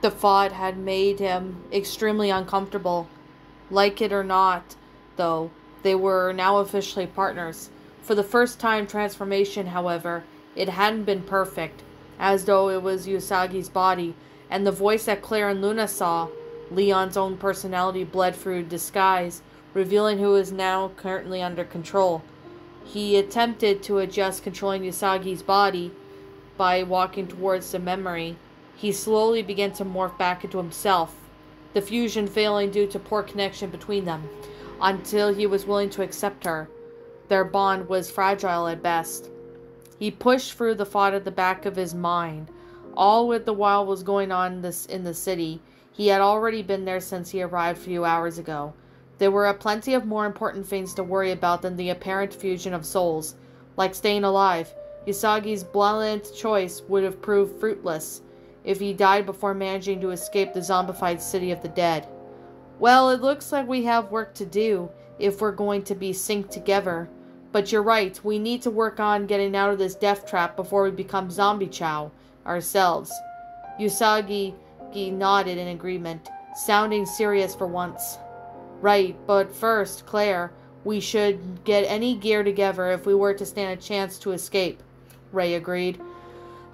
The thought had made him extremely uncomfortable. Like it or not, though, they were now officially partners. For the first time transformation, however, it hadn't been perfect, as though it was Usagi's body, and the voice that Claire and Luna saw, Leon's own personality bled through disguise, revealing who is now currently under control. He attempted to adjust controlling Usagi's body by walking towards the memory. He slowly began to morph back into himself, the fusion failing due to poor connection between them, until he was willing to accept her. Their bond was fragile at best. He pushed through the thought at the back of his mind. All with the while was going on in the city. He had already been there since he arrived a few hours ago. There were plenty of more important things to worry about than the apparent fusion of souls, like staying alive. Usagi's blunt choice would have proved fruitless if he died before managing to escape the zombified city of the dead. Well, it looks like we have work to do if we're going to be synced together. But you're right, we need to work on getting out of this death trap before we become zombie chow ourselves. Usagi nodded in agreement, sounding serious for once. Right, but first, Claire, we should get any gear together if we were to stand a chance to escape. Ray agreed.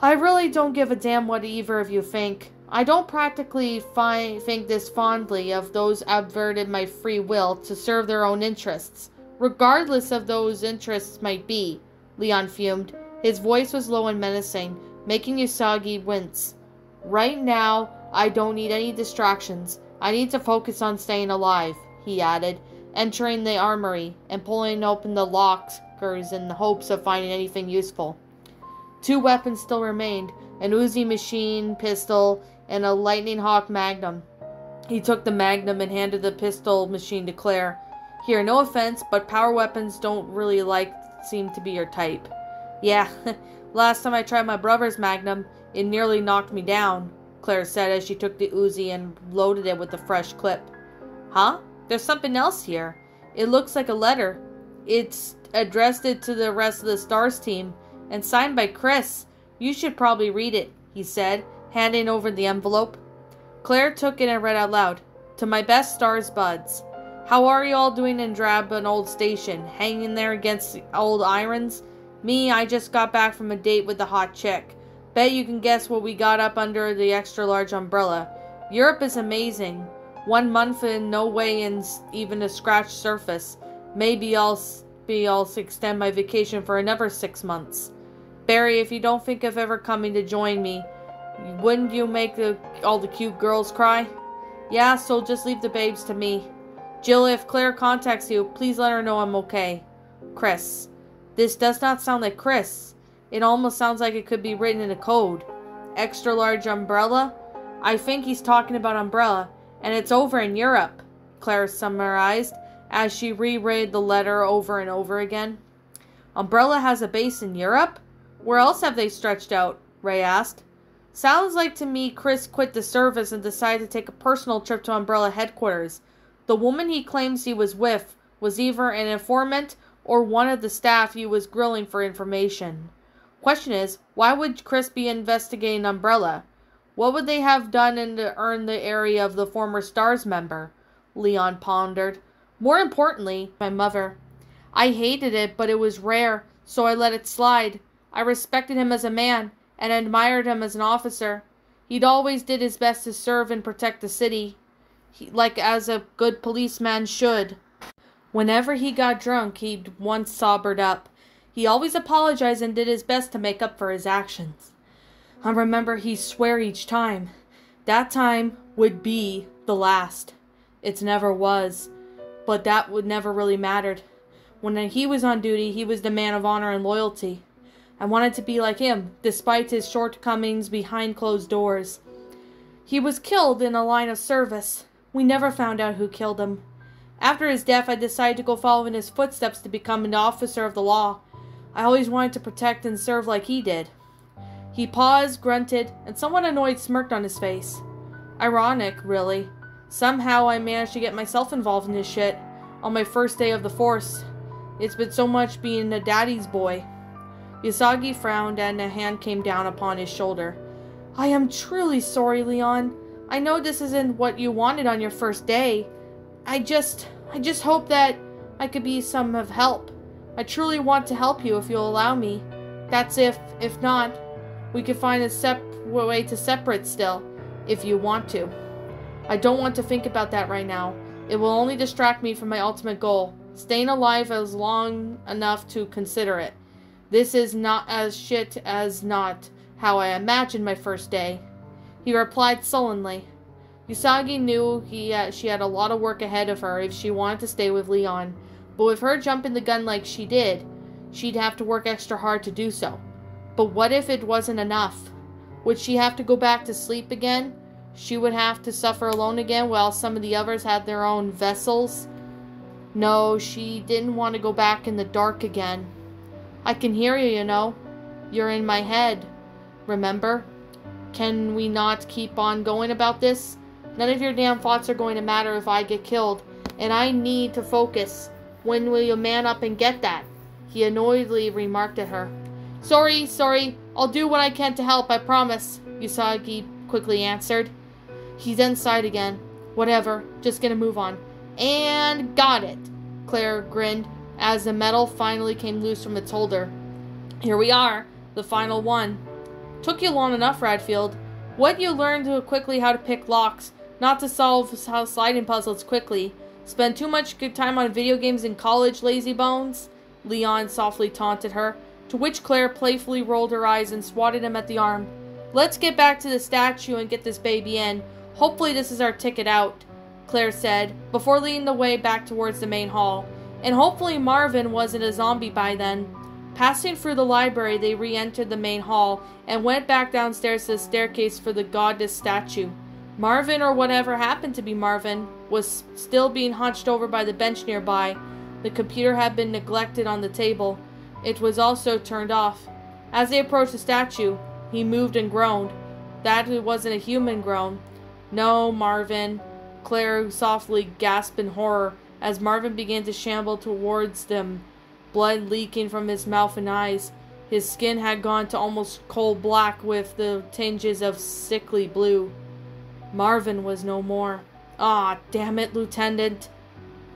I really don't give a damn what either of you think. I don't practically think this fondly of those averted my free will to serve their own interests, regardless of those interests might be, Leon fumed. His voice was low and menacing, making Usagi wince. Right now, I don't need any distractions. I need to focus on staying alive, he added, entering the armory and pulling open the lockers in the hopes of finding anything useful. 2 weapons still remained, an Uzi machine pistol and a Lightning Hawk Magnum. He took the Magnum and handed the pistol machine to Claire. Here, no offense, but power weapons don't really seem to be your type. Yeah, last time I tried my brother's Magnum, it nearly knocked me down, Claire said as she took the Uzi and loaded it with a fresh clip. Huh? There's something else here. It looks like a letter. It's addressed to the rest of the STARS team and signed by Chris. You should probably read it, he said, handing over the envelope. Claire took it and read out loud. To my best STARS buds. How are you all doing in drab an old station? Hanging there against the old irons? Me, I just got back from a date with the hot chick. Bet you can guess what we got up under the extra large umbrella. Europe is amazing. 1 month and no way in even a scratched surface. Maybe I'll extend my vacation for another 6 months. Barry, if you don't think of ever coming to join me, wouldn't you make all the cute girls cry? Yeah, so just leave the babes to me. Jill, if Claire contacts you, please let her know I'm okay. Chris. This does not sound like Chris. It almost sounds like it could be written in a code. Extra large umbrella? I think he's talking about umbrella, and it's over in Europe, Claire summarized as she reread the letter over and over again. Umbrella has a base in Europe? Where else have they stretched out? Ray asked. Sounds like to me Chris quit the service and decided to take a personal trip to Umbrella headquarters. The woman he claims he was with was either an informant or one of the staff he was grilling for information. Question is, why would Chris be investigating Umbrella? What would they have done to earn the area of the former STARS member? Leon pondered. More importantly, my mother. I hated it, but it was rare, so I let it slide. I respected him as a man and admired him as an officer. He'd always did his best to serve and protect the city, like as a good policeman should. Whenever he got drunk, he'd once sobered up. He always apologized and did his best to make up for his actions. I remember he'd swear each time. That time would be the last. It never was, but that would never really mattered. When he was on duty, he was the man of honor and loyalty. I wanted to be like him, despite his shortcomings behind closed doors. He was killed in a line of service. We never found out who killed him. After his death, I decided to go follow in his footsteps to become an officer of the law. I always wanted to protect and serve like he did. He paused, grunted, and somewhat annoyed smirked on his face. Ironic, really. Somehow I managed to get myself involved in this shit on my first day of the force. It's been so much being a daddy's boy. Usagi frowned and a hand came down upon his shoulder. I am truly sorry, Leon. I know this isn't what you wanted on your first day. I just hope that I could be some of help. I truly want to help you if you'll allow me. That's if not, we could find a way to separate still, if you want to. I don't want to think about that right now. It will only distract me from my ultimate goal, staying alive as long enough to consider it. This is not as shit as not how I imagined my first day. He replied sullenly. Usagi knew she had a lot of work ahead of her if she wanted to stay with Leon, but with her jumping the gun like she did, she'd have to work extra hard to do so. But what if it wasn't enough? Would she have to go back to sleep again? She would have to suffer alone again while some of the others had their own vessels? No, she didn't want to go back in the dark again. I can hear you, you know. You're in my head. Remember? Can we not keep on going about this? None of your damn thoughts are going to matter if I get killed, and I need to focus. When will you man up and get that? He annoyedly remarked at her. Sorry. I'll do what I can to help, I promise, Usagi quickly answered. He then sighed again. Whatever, just gonna move on. And got it, Claire grinned as the metal finally came loose from its holder. Here we are, the final one. Took you long enough, Radfield. What you learned quickly how to pick locks, not to solve sliding puzzles quickly. Spend too much good time on video games in college, lazy bones? Leon softly taunted her, to which Claire playfully rolled her eyes and swatted him at the arm. Let's get back to the statue and get this baby in. Hopefully this is our ticket out, Claire said, before leading the way back towards the main hall. And hopefully Marvin wasn't a zombie by then. Passing through the library, they re-entered the main hall and went back downstairs to the staircase for the goddess statue. Marvin, or whatever happened to be Marvin, was still being hunched over by the bench nearby. The computer had been neglected on the table. It was also turned off. As they approached the statue, he moved and groaned. That wasn't a human groan. No, Marvin, Claire softly gasped in horror as Marvin began to shamble towards them, blood leaking from his mouth and eyes. His skin had gone to almost coal black with the tinges of sickly blue. Marvin was no more. Ah, damn it, Lieutenant.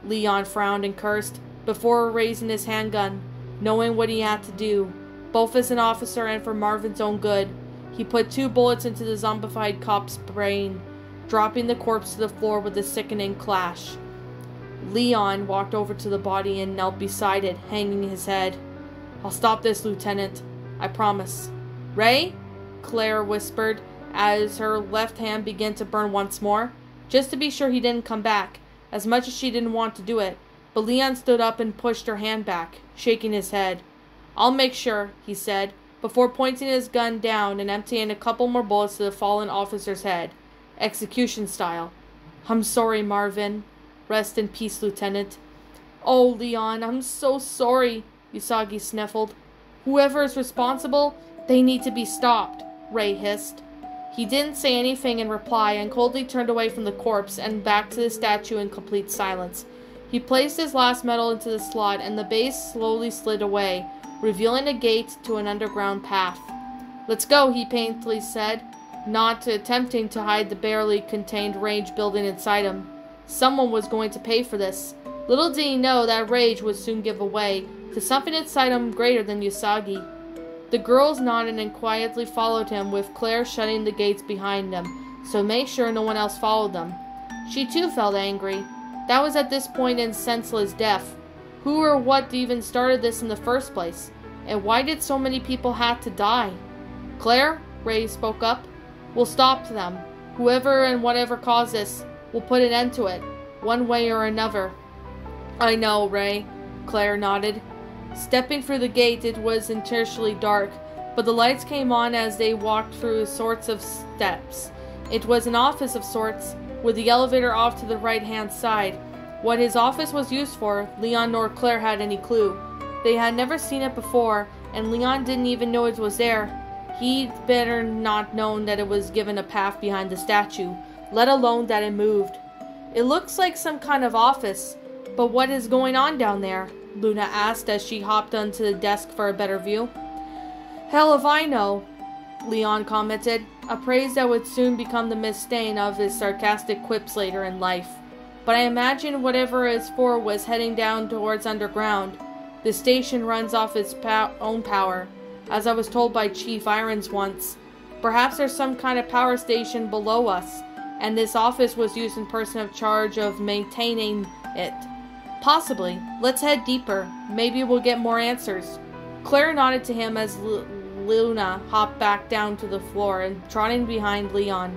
Leon frowned and cursed before raising his handgun, knowing what he had to do, both as an officer and for Marvin's own good. He put 2 bullets into the zombified cop's brain, dropping the corpse to the floor with a sickening clash. Leon walked over to the body and knelt beside it, hanging his head. I'll stop this, Lieutenant. I promise. Ray? Claire whispered as her left hand began to burn once more, just to be sure he didn't come back, as much as she didn't want to do it. But Leon stood up and pushed her hand back, shaking his head. I'll make sure, he said, before pointing his gun down and emptying a couple more bullets to the fallen officer's head, execution style. I'm sorry, Marvin. Rest in peace, Lieutenant. Oh, Leon, I'm so sorry, Usagi sniffled. Whoever is responsible, they need to be stopped, Ray hissed. He didn't say anything in reply and coldly turned away from the corpse and back to the statue in complete silence. He placed his last metal into the slot and the base slowly slid away, revealing a gate to an underground path. Let's go, he painfully said, not attempting to hide the barely contained rage building inside him. Someone was going to pay for this. Little did he know that rage would soon give way to something inside him greater than Usagi. The girls nodded and quietly followed him, with Claire shutting the gates behind them, so make sure no one else followed them. She too felt angry. That was at this point in senseless death. Who or what even started this in the first place? And why did so many people have to die? Claire, Ray spoke up. We'll stop them. Whoever and whatever caused this, we'll put an end to it, one way or another. I know, Ray, Claire nodded. Stepping through the gate, it was intentionally dark, but the lights came on as they walked through sorts of steps. It was an office of sorts, with the elevator off to the right-hand side. What his office was used for, Leon nor Claire had any clue. They had never seen it before, and Leon didn't even know it was there. He'd better not known that it was given a path behind the statue, let alone that it moved. It looks like some kind of office, but what is going on down there? Luna asked as she hopped onto the desk for a better view. Hell if I know, Leon commented. a praise that would soon become the mistain of his sarcastic quips later in life. But I imagine whatever it's for was heading down towards underground. The station runs off its own power, as I was told by Chief Irons once. Perhaps there's some kind of power station below us, and this office was used in person of charge of maintaining it. Possibly. Let's head deeper. Maybe we'll get more answers. Claire nodded to him as Luna hopped back down to the floor and trotting behind Leon.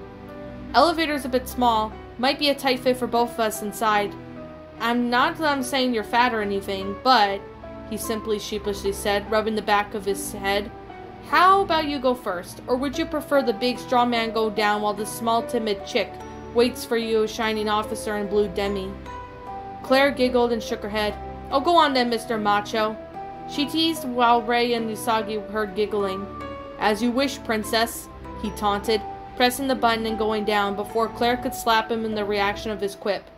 Elevator's a bit small. Might be a tight fit for both of us inside. I'm saying you're fat or anything, but, he simply sheepishly said, rubbing the back of his head. How about you go first? Or would you prefer the big strong man go down while the small timid chick waits for you, shining officer in blue demi? Claire giggled and shook her head. Oh, go on then, Mr. Macho. She teased while Ray and Usagi heard giggling. As you wish, princess, he taunted, pressing the button and going down before Claire could slap him in the reaction of his quip.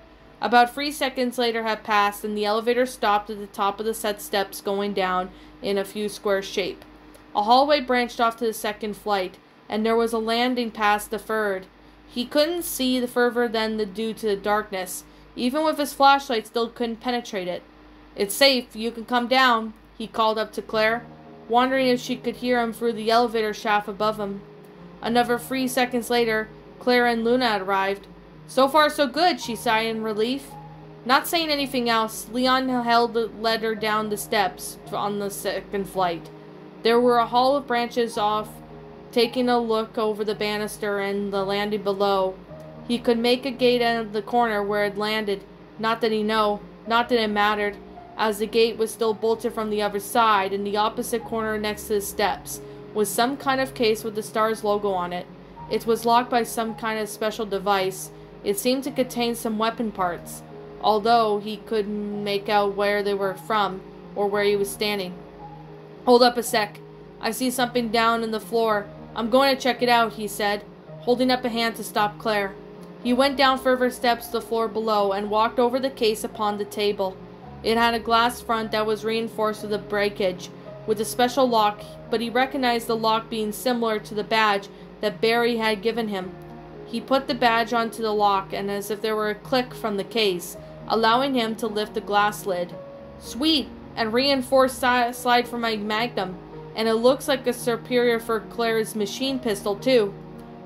About 3 seconds later had passed and the elevator stopped at the top of the set steps going down in a few square shape. A hallway branched off to the second flight, and there was a landing past the third. He couldn't see the further than due to the darkness. Even with his flashlight, still couldn't penetrate it. It's safe, you can come down, he called up to Claire, wondering if she could hear him through the elevator shaft above him. Another 3 seconds later, Claire and Luna had arrived. So far so good, she sighed in relief. Not saying anything else, Leon led her down the steps on the second flight. There were a hall of branches off, taking a look over the banister and the landing below. He could make a gate at the corner where it landed. Not that he knew, not that it mattered, as the gate was still bolted from the other side. In the opposite corner next to the steps was some kind of case with the Star's logo on it. It was locked by some kind of special device. It seemed to contain some weapon parts, although he couldn't make out where they were from or where he was standing. Hold up a sec. I see something down in the floor. I'm going to check it out, he said, holding up a hand to stop Claire. He went down further steps to the floor below and walked over the case upon the table. It had a glass front that was reinforced with a breakage, with a special lock, but he recognized the lock being similar to the badge that Barry had given him. He put the badge onto the lock, and as if there were a click from the case, allowing him to lift the glass lid. Sweet! And reinforced slide for my magnum, and it looks like a superior for Claire's machine pistol, too.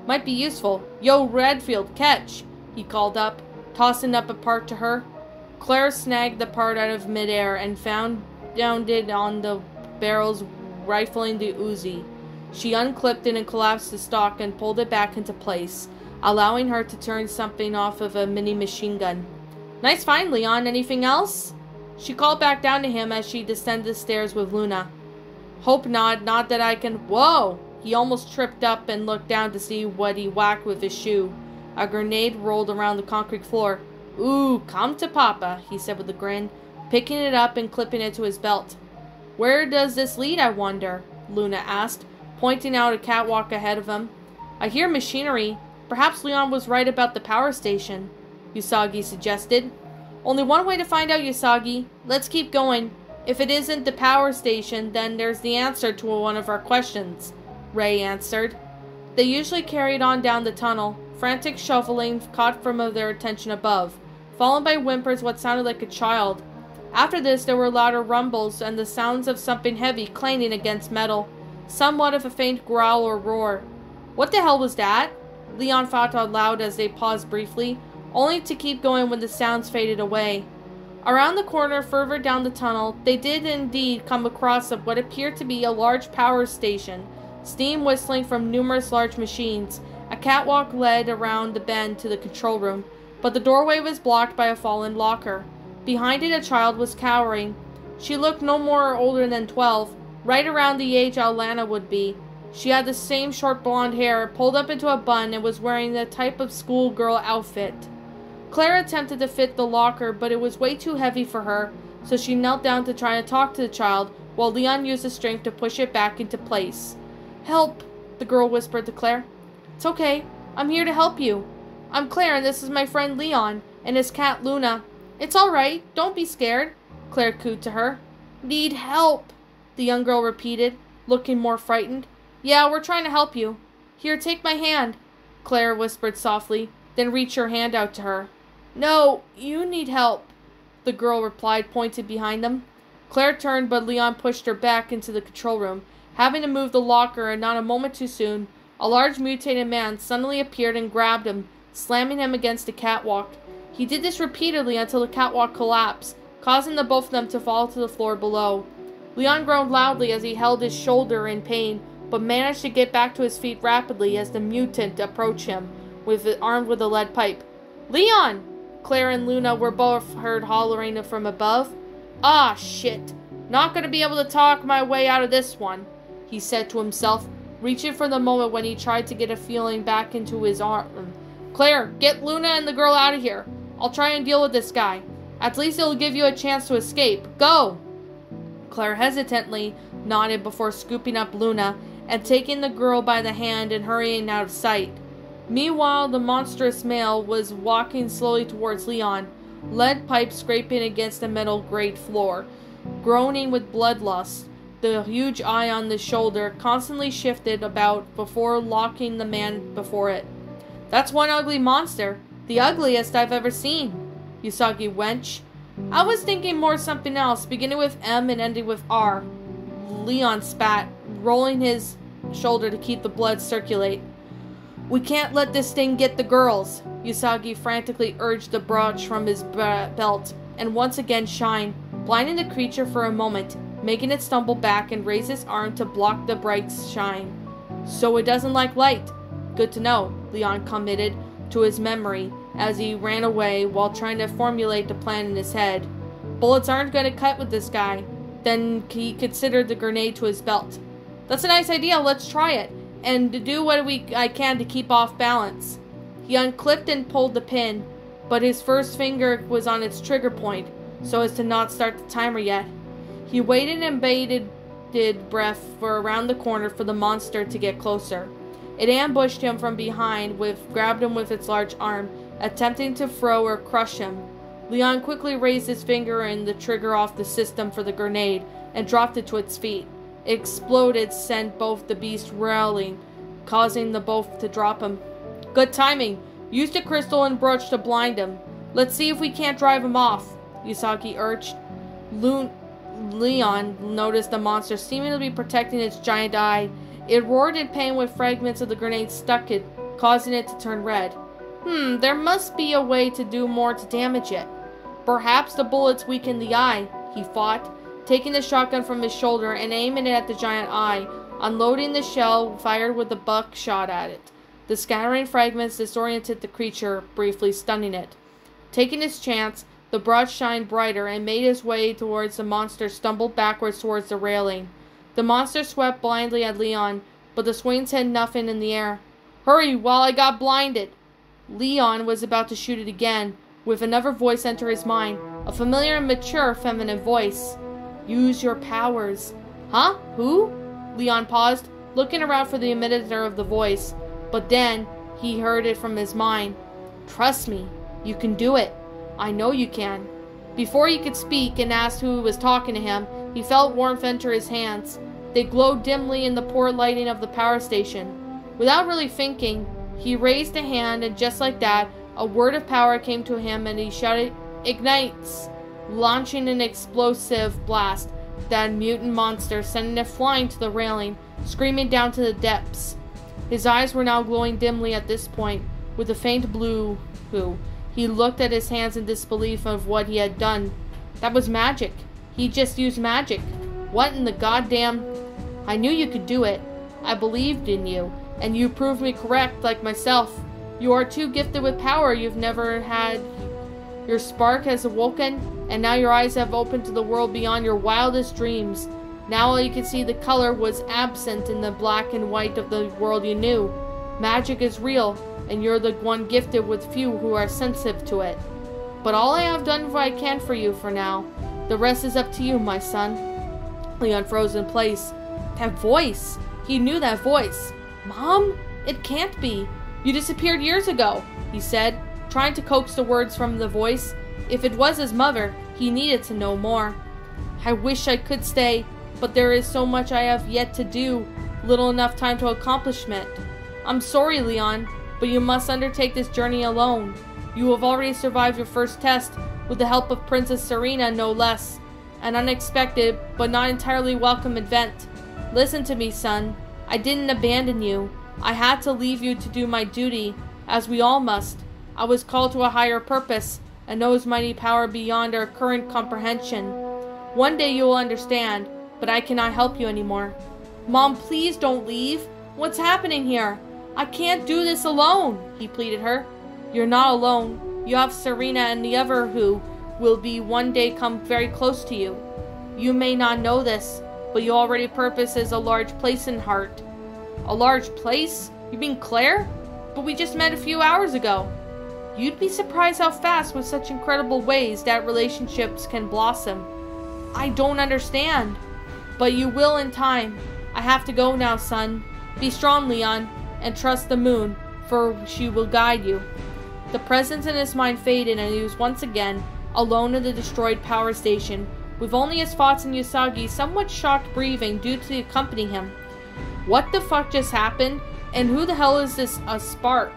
Might be useful. Yo, Redfield, catch! He called up, tossing up a part to her. Claire snagged the part out of midair and found it on the barrels, rifling the Uzi. She unclipped it and collapsed the stock and pulled it back into place, allowing her to turn something off of a mini machine gun. Nice find, Leon. Anything else? She called back down to him as she descended the stairs with Luna. Hope not that I can— Whoa! He almost tripped up and looked down to see what he whacked with his shoe. A grenade rolled around the concrete floor. Ooh, come to Papa, he said with a grin, picking it up and clipping it to his belt. Where does this lead, I wonder? Luna asked, pointing out a catwalk ahead of him. I hear machinery. Perhaps Leon was right about the power station, Usagi suggested. Only one way to find out, Usagi. Let's keep going. If it isn't the power station, then there's the answer to one of our questions, Ray answered. They usually carried on down the tunnel. Frantic shuffling caught from their attention above, followed by whimpers what sounded like a child. After this, there were louder rumbles and the sounds of something heavy clanging against metal, somewhat of a faint growl or roar. What the hell was that? Leon thought out loud as they paused briefly, only to keep going when the sounds faded away. Around the corner, further down the tunnel, they did indeed come across what appeared to be a large power station, steam whistling from numerous large machines. A catwalk led around the bend to the control room, but the doorway was blocked by a fallen locker. Behind it, a child was cowering. She looked no more older than 12, right around the age Alana would be. She had the same short blonde hair, pulled up into a bun, and was wearing the type of schoolgirl outfit. Claire attempted to fit the locker, but it was way too heavy for her, so she knelt down to try to talk to the child, while Leon used his strength to push it back into place. Help, the girl whispered to Claire. It's okay. I'm here to help you. I'm Claire, and this is my friend Leon, and his cat Luna. It's all right. Don't be scared, Claire cooed to her. Need help, the young girl repeated, looking more frightened. Yeah, we're trying to help you. Here, take my hand, Claire whispered softly, then reached her hand out to her. No, you need help, the girl replied, pointed behind them. Claire turned, but Leon pushed her back into the control room. Having to move the locker, and not a moment too soon, a large mutated man suddenly appeared and grabbed him, slamming him against the catwalk. He did this repeatedly until the catwalk collapsed, causing the both of them to fall to the floor below. Leon groaned loudly as he held his shoulder in pain, but managed to get back to his feet rapidly as the mutant approached him, armed with a lead pipe. Leon! Claire and Luna were both heard hollering from above. Ah, shit. Not gonna be able to talk my way out of this one, he said to himself, reaching for the moment when he tried to get a feeling back into his arm. Claire, get Luna and the girl out of here. I'll try and deal with this guy. At least it'll give you a chance to escape. Go! Claire hesitantly nodded before scooping up Luna and taking the girl by the hand and hurrying out of sight. Meanwhile, the monstrous male was walking slowly towards Leon, lead pipe scraping against the metal grate floor, groaning with bloodlust. The huge eye on the shoulder constantly shifted about before locking the man before it. That's one ugly monster, the ugliest I've ever seen, Usagi wench. I was thinking more something else, beginning with M and ending with R. Leon spat, rolling his shoulder to keep the blood circulate. We can't let this thing get the girls, Usagi frantically urged the brooch from his belt, and once again shined, blinding the creature for a moment, making it stumble back and raise its arm to block the bright shine. So it doesn't like light. Good to know, Leon committed to his memory as he ran away while trying to formulate the plan in his head. Bullets aren't going to cut with this guy. Then he considered the grenade to his belt. That's a nice idea, let's try it, and do what I can to keep off balance. He unclipped and pulled the pin, but his first finger was on its trigger point, so as to not start the timer yet. He waited and bated breath for around the corner for the monster to get closer. It ambushed him from behind, grabbed him with its large arm, attempting to throw or crush him. Leon quickly raised his finger and the trigger off the system for the grenade and dropped it to its feet. It exploded, sent both the beasts railing, causing the both to drop him. Good timing. Use the crystal and brooch to blind him. Let's see if we can't drive him off, Usagi urged. Leon noticed the monster seeming to be protecting its giant eye. It roared in pain with fragments of the grenade stuck it, causing it to turn red. There must be a way to do more to damage it. Perhaps the bullets weaken the eye, he thought, taking the shotgun from his shoulder and aiming it at the giant eye, unloading the shell fired with the buckshot at it. The scattering fragments disoriented the creature, briefly stunning it. Taking his chance, the brush shined brighter and made his way towards the monster, stumbled backwards towards the railing. The monster swept blindly at Leon, but the swings had nothing in the air. Hurry, while I got blinded! Leon was about to shoot it again, with another voice enter his mind, a familiar and mature feminine voice. Use your powers. Huh? Who? Leon paused, looking around for the imitator of the voice, but then he heard it from his mind. Trust me, you can do it. I know you can. Before he could speak and asked who was talking to him, he felt warmth enter his hands. They glowed dimly in the poor lighting of the power station. Without really thinking, he raised a hand, and just like that, a word of power came to him, and he shouted, Ignites! Launching an explosive blast, that mutant monster, sending it flying to the railing, screaming down to the depths. His eyes were now glowing dimly at this point, with a faint blue hue. He looked at his hands in disbelief of what he had done. That was magic. He just used magic. What in the goddamn... I knew you could do it. I believed in you, and you proved me correct, like myself. You are too gifted with power you've never had. Your spark has awoken, and now your eyes have opened to the world beyond your wildest dreams. Now all you can see the color was absent in the black and white of the world you knew. Magic is real, and you're the one gifted with few who are sensitive to it. But all I have done what I can for you for now. The rest is up to you, my son. Leon froze in place. That voice! He knew that voice. Mom? It can't be. You disappeared years ago, he said, trying to coax the words from the voice. If it was his mother, he needed to know more. I wish I could stay, but there is so much I have yet to do, little enough time to accomplishment. I'm sorry, Leon, but you must undertake this journey alone. You have already survived your first test with the help of Princess Serena, no less. An unexpected, but not entirely welcome event. Listen to me, son. I didn't abandon you. I had to leave you to do my duty, as we all must. I was called to a higher purpose, and knows mighty power beyond our current comprehension. One day you will understand, but I cannot help you anymore. Mom, please don't leave. What's happening here? I can't do this alone, he pleaded her. You're not alone. You have Serena and the other who will be one day come very close to you. You may not know this, but you already purposes a large place in heart. A large place? You mean Claire? But we just met a few hours ago. You'd be surprised how fast with such incredible ways that relationships can blossom. I don't understand. But you will in time. I have to go now, son. Be strong, Leon, and trust the moon, for she will guide you. The presence in his mind faded, and he was once again alone in the destroyed power station, with only his thoughts and Usagi's somewhat shocked breathing due to accompany him. What the fuck just happened? And who the hell is this Spark?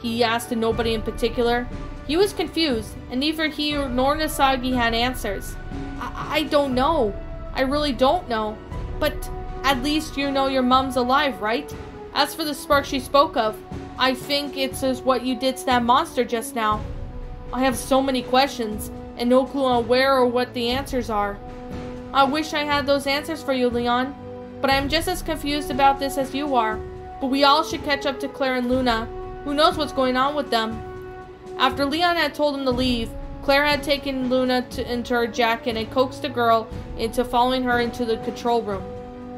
He asked to nobody in particular. He was confused, and neither he nor Usagi had answers. I don't know. I really don't know. But at least you know your mom's alive, right? As for the Spark she spoke of, I think it's as what you did to that monster just now. I have so many questions, and no clue on where or what the answers are. I wish I had those answers for you, Leon, but I am just as confused about this as you are. But we all should catch up to Claire and Luna. Who knows what's going on with them? After Leon had told him to leave, Claire had taken Luna into her jacket and coaxed the girl into following her into the control room.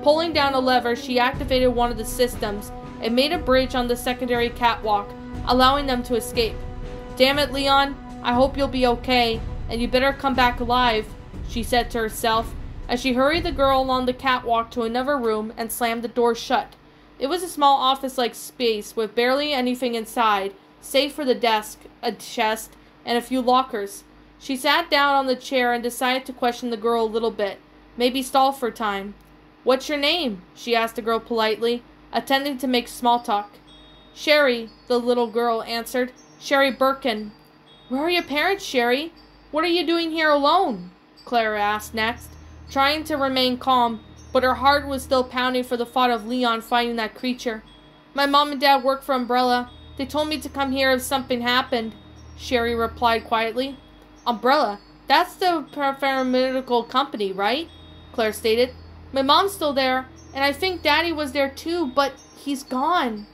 Pulling down a lever, she activated one of the systems and made a bridge on the secondary catwalk, allowing them to escape. Damn it, Leon. I hope you'll be okay, and you better come back alive, she said to herself, as she hurried the girl along the catwalk to another room and slammed the door shut. It was a small office-like space with barely anything inside, save for the desk, a chest, and a few lockers. She sat down on the chair and decided to question the girl a little bit, maybe stall for time. What's your name? She asked the girl politely, attempting to make small talk. Sherry, the little girl answered. Sherry Birkin. Where are your parents, Sherry? What are you doing here alone? Clara asked next, trying to remain calm, but her heart was still pounding for the thought of Leon finding that creature. My mom and dad work for Umbrella. They told me to come here if something happened, Sherry replied quietly. Umbrella? That's the pharmaceutical company, right? Claire stated. My mom's still there, and I think Daddy was there too, but he's gone.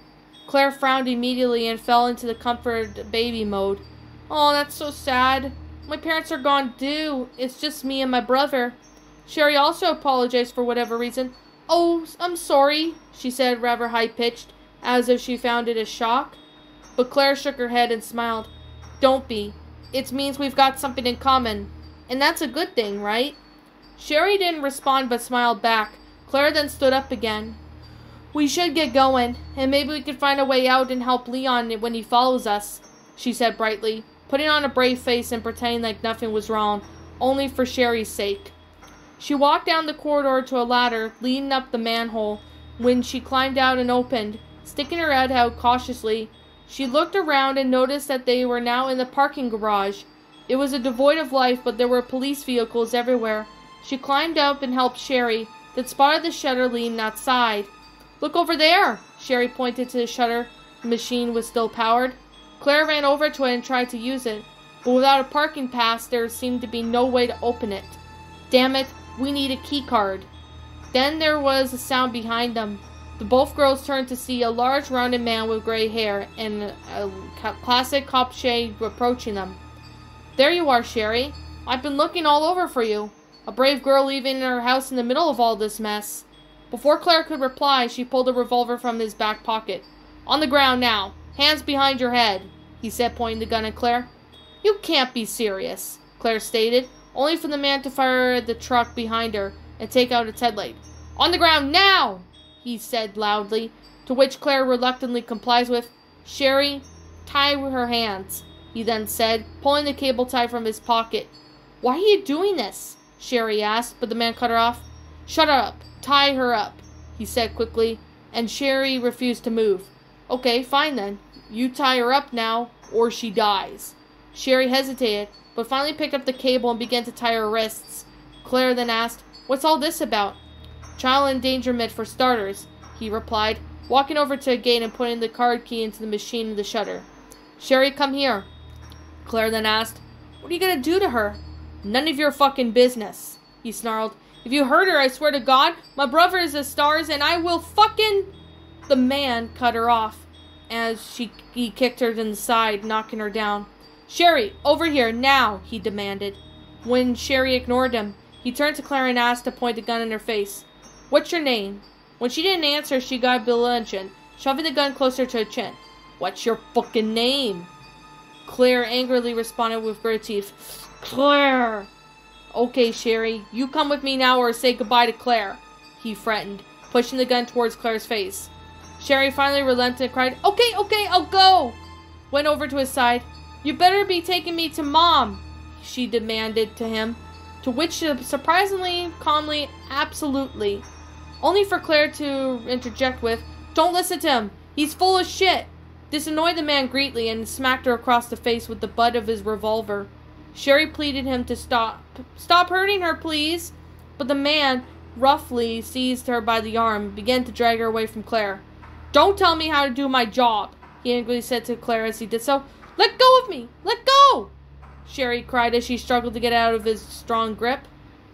Claire frowned immediately and fell into the comfort baby mode. Oh, that's so sad. My parents are gone too. It's just me and my brother. Sherry also apologized for whatever reason. Oh, I'm sorry, she said, rather high-pitched, as if she found it a shock. But Claire shook her head and smiled. Don't be. It means we've got something in common. And that's a good thing, right? Sherry didn't respond but smiled back. Claire then stood up again. We should get going, and maybe we could find a way out and help Leon when he follows us, she said brightly, putting on a brave face and pretending like nothing was wrong, only for Sherry's sake. She walked down the corridor to a ladder leading up the manhole. When she climbed out and opened, sticking her head out cautiously, she looked around and noticed that they were now in the parking garage. It was devoid of life, but there were police vehicles everywhere. She climbed up and helped Sherry, then spotted the shutter leaning outside. Look over there! Sherry pointed to the shutter. The machine was still powered. Claire ran over to it and tried to use it, but without a parking pass, there seemed to be no way to open it. Damn it, we need a key card. Then there was a sound behind them. Both girls turned to see a large rounded man with gray hair and a classic cop shade approaching them. There you are, Sherry. I've been looking all over for you. A brave girl leaving her house in the middle of all this mess. Before Claire could reply, she pulled a revolver from his back pocket. On the ground now. Hands behind your head, he said, pointing the gun at Claire. You can't be serious, Claire stated, only for the man to fire at the truck behind her and take out its headlight. On the ground now, he said loudly, to which Claire reluctantly complies with. Sherry, tie her hands, he then said, pulling the cable tie from his pocket. Why are you doing this? Sherry asked, but the man cut her off. Shut up. Tie her up, he said quickly, and Sherry refused to move. Okay, fine then. You tie her up now, or she dies. Sherry hesitated, but finally picked up the cable and began to tie her wrists. Claire then asked, "What's all this about?" "Child endangerment for starters," he replied, walking over to a gate and putting the card key into the machine of the shutter. "Sherry, come here." Claire then asked, "What are you gonna do to her?" "None of your fucking business," he snarled. "If you hurt her, I swear to God, my brother is the stars and I will fucking..." The man cut her off as he kicked her in the side, knocking her down. "Sherry, over here, now," he demanded. When Sherry ignored him, he turned to Claire and asked to point a gun in her face. "What's your name?" When she didn't answer, she got belligerent, shoving the gun closer to her chin. "What's your fucking name?" Claire angrily responded with gritted teeth. "Claire!" "Okay, Sherry, you come with me now or say goodbye to Claire," he threatened, pushing the gun towards Claire's face. Sherry finally relented and cried, Okay, I'll go!" Went over to his side. "You better be taking me to Mom," she demanded to him, to which surprisingly calmly, absolutely. Only for Claire to interject with, "Don't listen to him, he's full of shit." This annoyed the man greatly and smacked her across the face with the butt of his revolver. Sherry pleaded him to stop. "Stop hurting her, please." But the man roughly seized her by the arm and began to drag her away from Claire. "Don't tell me how to do my job," he angrily said to Claire as he did so. "Let go of me! Let go!" Sherry cried as she struggled to get out of his strong grip.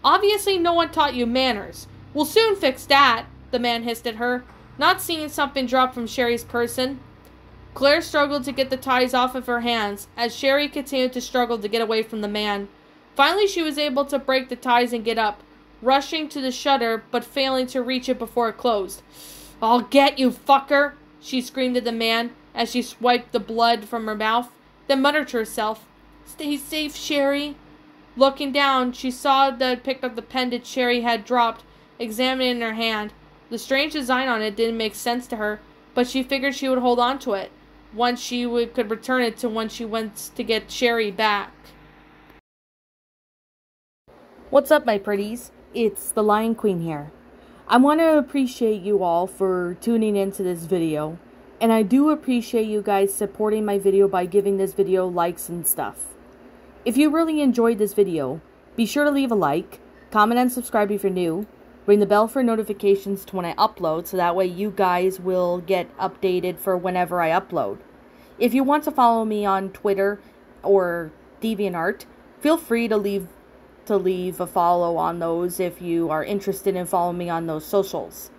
"Obviously no one taught you manners. We'll soon fix that," the man hissed at her, not seeing something drop from Sherry's person. Claire struggled to get the ties off of her hands as Sherry continued to struggle to get away from the man. Finally, she was able to break the ties and get up, rushing to the shutter but failing to reach it before it closed. "I'll get you, fucker!" she screamed at the man as she swiped the blood from her mouth, then muttered to herself, "Stay safe, Sherry." Looking down, she saw that it picked up the pendant Sherry had dropped, examining it in her hand. The strange design on it didn't make sense to her, but she figured she would hold on to it once she could return it to when she went to get Sherry back. What's up, my pretties? It's the Lion Queen here. I want to appreciate you all for tuning into this video, and I do appreciate you guys supporting my video by giving this video likes and stuff. If you really enjoyed this video, be sure to leave a like, comment and subscribe if you're new, ring the bell for notifications to when I upload so that way you guys will get updated for whenever I upload. If you want to follow me on Twitter or DeviantArt, feel free to leave a follow on those if you are interested in following me on those socials.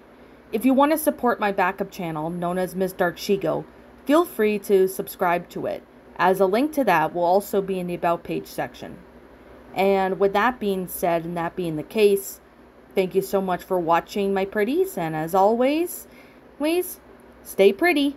If you want to support my backup channel, known as Miss Dark Shigo, feel free to subscribe to it, as a link to that will also be in the About page section. And with that being said, and that being the case, thank you so much for watching, my pretties, and as always, stay pretty.